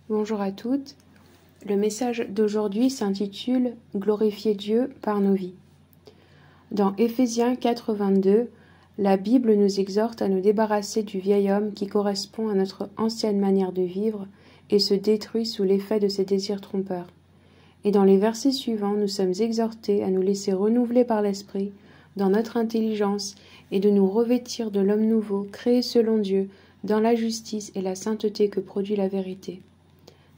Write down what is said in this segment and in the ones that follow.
Bonjour à toutes. Le message d'aujourd'hui s'intitule « Glorifier Dieu par nos vies ». Dans Éphésiens 4,22, la Bible nous exhorte à nous débarrasser du vieil homme qui correspond à notre ancienne manière de vivre et se détruit sous l'effet de ses désirs trompeurs. Et dans les versets suivants, nous sommes exhortés à nous laisser renouveler par l'Esprit dans notre intelligence et de nous revêtir de l'homme nouveau, créé selon Dieu, dans la justice et la sainteté que produit la vérité.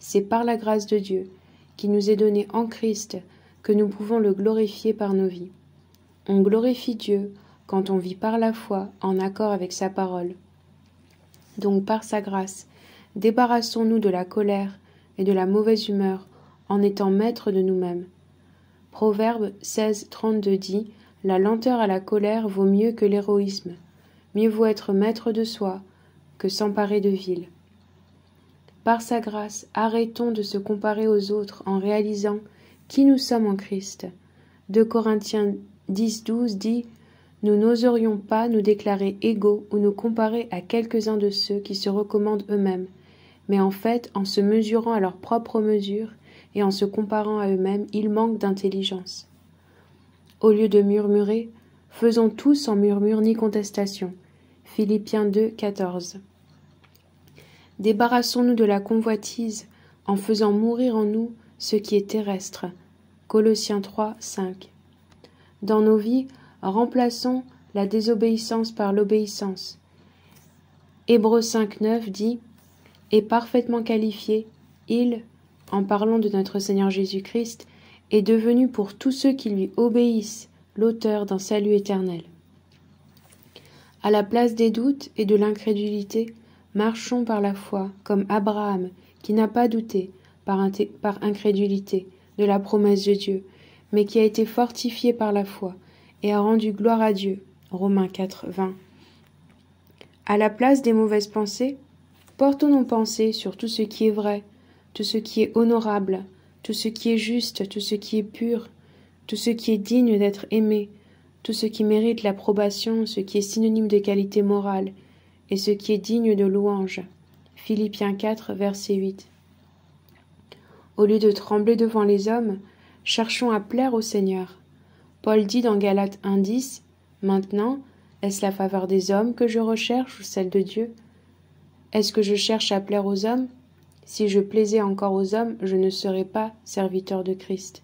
C'est par la grâce de Dieu, qui nous est donnée en Christ, que nous pouvons le glorifier par nos vies. On glorifie Dieu quand on vit par la foi en accord avec sa parole. Donc par sa grâce, débarrassons-nous de la colère et de la mauvaise humeur en étant maîtres de nous-mêmes. Proverbe 16:32 dit « La lenteur à la colère vaut mieux que l'héroïsme. Mieux vaut être maître de soi que s'emparer de ville. » Par sa grâce, arrêtons de se comparer aux autres en réalisant qui nous sommes en Christ. 2 Corinthiens 10:12 dit « Nous n'oserions pas nous déclarer égaux ou nous comparer à quelques-uns de ceux qui se recommandent eux-mêmes, mais en fait, en se mesurant à leur propre mesure et en se comparant à eux-mêmes, ils manquent d'intelligence. » Au lieu de murmurer, faisons tout sans murmure ni contestation. Philippiens 2:14. Débarrassons-nous de la convoitise en faisant mourir en nous ce qui est terrestre. Colossiens 3:5. Dans nos vies, remplaçons la désobéissance par l'obéissance. Hébreux 5:9 dit « Et parfaitement qualifié, il, en parlant de notre Seigneur Jésus-Christ, est devenu pour tous ceux qui lui obéissent l'auteur d'un salut éternel. » À la place des doutes et de l'incrédulité, marchons par la foi, comme Abraham, qui n'a pas douté, par incrédulité, de la promesse de Dieu, mais qui a été fortifié par la foi, et a rendu gloire à Dieu. Romains 4:20. À la place des mauvaises pensées, portons nos pensées sur tout ce qui est vrai, tout ce qui est honorable, tout ce qui est juste, tout ce qui est pur, tout ce qui est digne d'être aimé, tout ce qui mérite l'approbation, ce qui est synonyme de qualité morale, et ce qui est digne de louange. Philippiens 4, verset 8. Au lieu de trembler devant les hommes, cherchons à plaire au Seigneur. Paul dit dans Galates 1:10, « Maintenant, est-ce la faveur des hommes que je recherche ou celle de Dieu? Est-ce que je cherche à plaire aux hommes? Si je plaisais encore aux hommes, je ne serais pas serviteur de Christ. »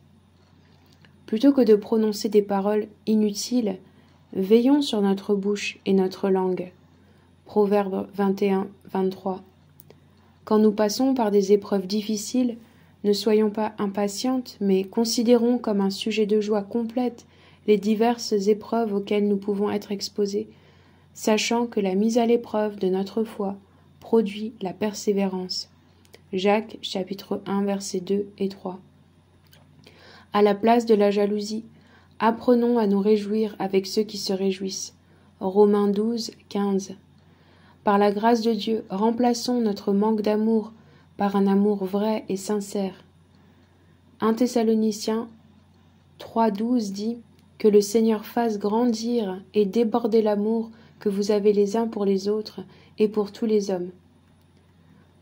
Plutôt que de prononcer des paroles inutiles, veillons sur notre bouche et notre langue. Proverbe 21:23. Quand nous passons par des épreuves difficiles, ne soyons pas impatientes, mais considérons comme un sujet de joie complète les diverses épreuves auxquelles nous pouvons être exposés, sachant que la mise à l'épreuve de notre foi produit la persévérance. Jacques chapitre 1 versets 2 et 3. À la place de la jalousie, apprenons à nous réjouir avec ceux qui se réjouissent. Romains 12:15. Par la grâce de Dieu, remplaçons notre manque d'amour par un amour vrai et sincère. 1 Thessaloniciens 3:12 dit « Que le Seigneur fasse grandir et déborder l'amour que vous avez les uns pour les autres et pour tous les hommes. »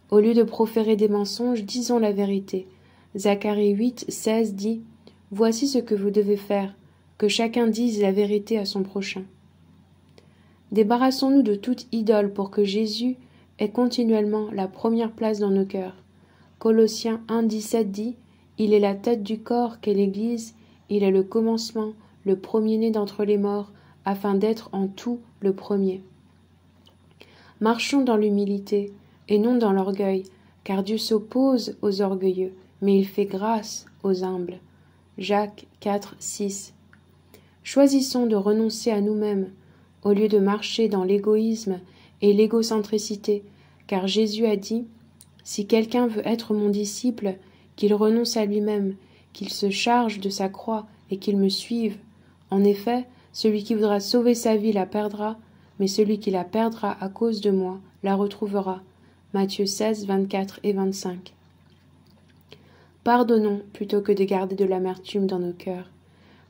Au lieu de proférer des mensonges, disons la vérité. Zacharie 8:16 dit « Voici ce que vous devez faire, que chacun dise la vérité à son prochain. » Débarrassons-nous de toute idole pour que Jésus ait continuellement la première place dans nos cœurs. Colossiens 1:17 dit « Il est la tête du corps qu'est l'Église, il est le commencement, le premier-né d'entre les morts, afin d'être en tout le premier. » Marchons dans l'humilité et non dans l'orgueil, car Dieu s'oppose aux orgueilleux, mais il fait grâce aux humbles. Jacques 4:6. Choisissons de renoncer à nous-mêmes, au lieu de marcher dans l'égoïsme et l'égocentricité, car Jésus a dit « Si quelqu'un veut être mon disciple, qu'il renonce à lui-même, qu'il se charge de sa croix et qu'il me suive. En effet, celui qui voudra sauver sa vie la perdra, mais celui qui la perdra à cause de moi la retrouvera. » Matthieu 16, 24 et 25. Pardonnons plutôt que de garder de l'amertume dans nos cœurs.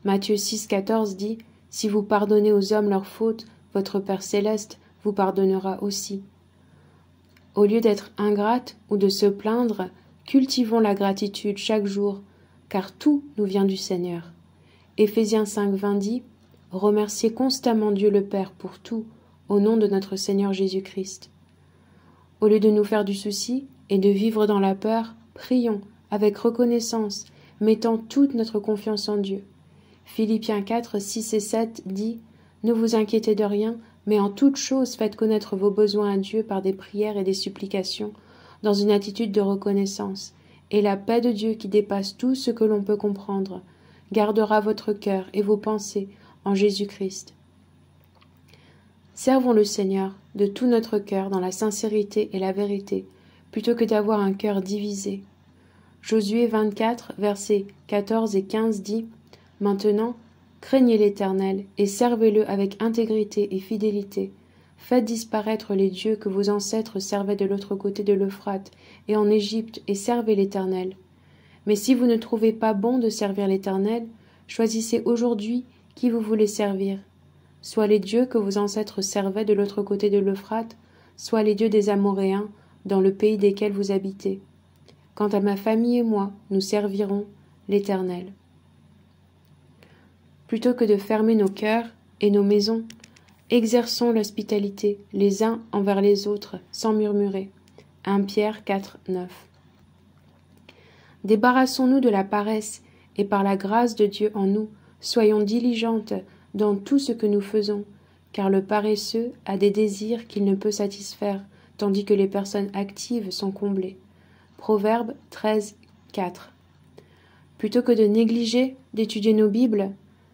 Matthieu 6,14 dit « Si vous pardonnez aux hommes leurs fautes, votre Père céleste vous pardonnera aussi. » Au lieu d'être ingrate ou de se plaindre, Cultivons la gratitude chaque jour, car tout nous vient du Seigneur. Éphésiens 5:20 dit « Remerciez constamment Dieu le Père pour tout, au nom de notre Seigneur Jésus-Christ. » Au lieu de nous faire du souci et de vivre dans la peur, prions avec reconnaissance, mettant toute notre confiance en Dieu. Philippiens 4, 6 et 7 dit « Ne vous inquiétez de rien, mais en toute chose faites connaître vos besoins à Dieu par des prières et des supplications, dans une attitude de reconnaissance. Et la paix de Dieu qui dépasse tout ce que l'on peut comprendre, gardera votre cœur et vos pensées en Jésus-Christ. » Servons le Seigneur de tout notre cœur dans la sincérité et la vérité, plutôt que d'avoir un cœur divisé. Josué 24, versets 14 et 15 dit « Maintenant, craignez l'Éternel et servez-le avec intégrité et fidélité. Faites disparaître les dieux que vos ancêtres servaient de l'autre côté de l'Euphrate et en Égypte et servez l'Éternel. Mais si vous ne trouvez pas bon de servir l'Éternel, choisissez aujourd'hui qui vous voulez servir. Soit les dieux que vos ancêtres servaient de l'autre côté de l'Euphrate, soit les dieux des Amoréens, dans le pays desquels vous habitez. Quant à ma famille et moi, nous servirons l'Éternel. » Plutôt que de fermer nos cœurs et nos maisons, exerçons l'hospitalité les uns envers les autres, sans murmurer. 1 Pierre 4, 9. Débarrassons-nous de la paresse, et par la grâce de Dieu en nous, soyons diligentes dans tout ce que nous faisons, car le paresseux a des désirs qu'il ne peut satisfaire, tandis que les personnes actives sont comblées. Proverbe 13, 4. Plutôt que de négliger d'étudier nos Bibles,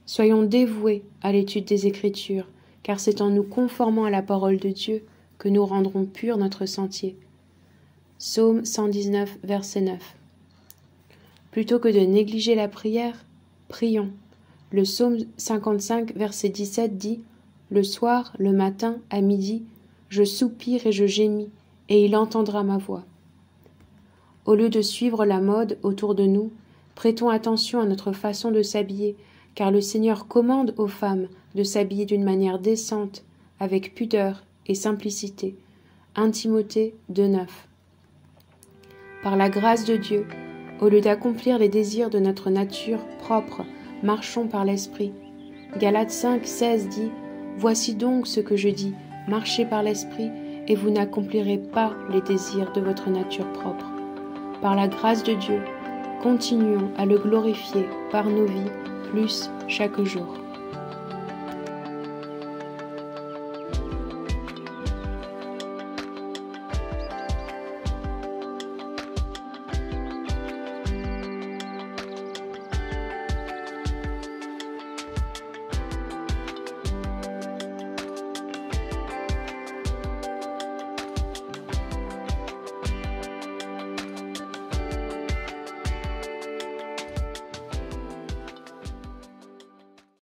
soyons dévoués à l'étude des Écritures, car c'est en nous conformant à la parole de Dieu que nous rendrons pur notre sentier. Psaume 119, verset 9. Plutôt que de négliger la prière, prions. Le psaume 55, verset 17 dit « Le soir, le matin, à midi, je soupire et je gémis, et il entendra ma voix. » Au lieu de suivre la mode autour de nous, prêtons attention à notre façon de s'habiller, car le Seigneur commande aux femmes de s'habiller d'une manière décente, avec pudeur et simplicité. 1 Timothée 2,9. Par la grâce de Dieu, au lieu d'accomplir les désirs de notre nature propre, marchons par l'Esprit. Galates 5, 16 dit « Voici donc ce que je dis, marchez par l'Esprit, et vous n'accomplirez pas les désirs de votre nature propre. » Par la grâce de Dieu, continuons à le glorifier par nos vies, plus chaque jour.